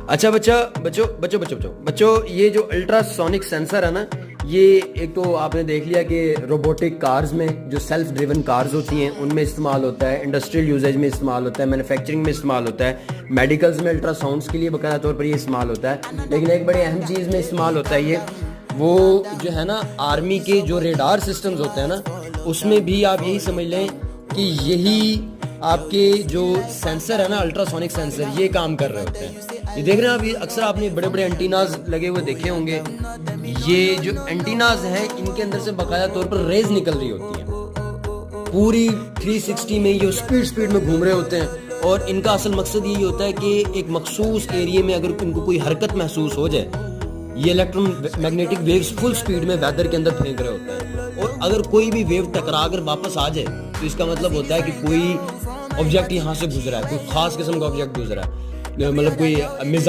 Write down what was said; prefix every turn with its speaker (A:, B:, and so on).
A: اچھا بچوں یہ جو الٹرا سونک سینسر ہے نا، یہ ایک تو آپ نے دیکھ لیا کہ روبوٹک کارز میں جو سیلف ڈریون کارز ہوتی ہیں ان میں استعمال ہوتا ہے، انڈسٹریل یوزیج میں استعمال ہوتا ہے، مینوفیکچرنگ میں استعمال ہوتا ہے، میڈیکلز میں الٹرا ساؤنڈس کے لیے باقاعدہ طور پر یہ استعمال ہوتا ہے. لیکن ایک بڑی اہم چیز میں استعمال ہوتا ہے یہ، وہ جو ہے نا آرمی کے جو ریڈار سسٹمز ہوتے ہیں نا، اس میں بھی آپ یہی سمجھ لیں کہ یہی آپ کے جو سینسر ہے نا، الٹرا سونک سینسر، یہ کام کر رہے ہوتے ہیں. یہ دیکھ رہے ہیں آپ، اکثر آپ نے بڑے بڑے اینٹیناز لگے ہوئے دیکھے ہوں گے. یہ جو اینٹیناز ہیں ان کے اندر سے باقاعدہ طور پر ریز نکل رہی ہوتی ہیں، پوری 360 میں یہ سپیڈ میں گھوم رہے ہوتے ہیں. اور ان کا اصل مقصد یہی ہوتا ہے کہ ایک مخصوص ایریے میں اگر ان کو کوئی حرکت محسوس ہو جائے، یہ الیکٹرو میگنیٹک ویوز فل سپیڈ میں ویدر کے اندر پھینک رہے ہوتے ہیں. اور اگر کوئی بھی ویو ٹکرا کر واپس آ جائے تو اس کا مطلب ہوتا ہے کہ کوئی آبجیکٹ یہاں سے گزرا ہے، کوئی خاص قسم کا آبجیکٹ گزرا ہے، مطلب کوئی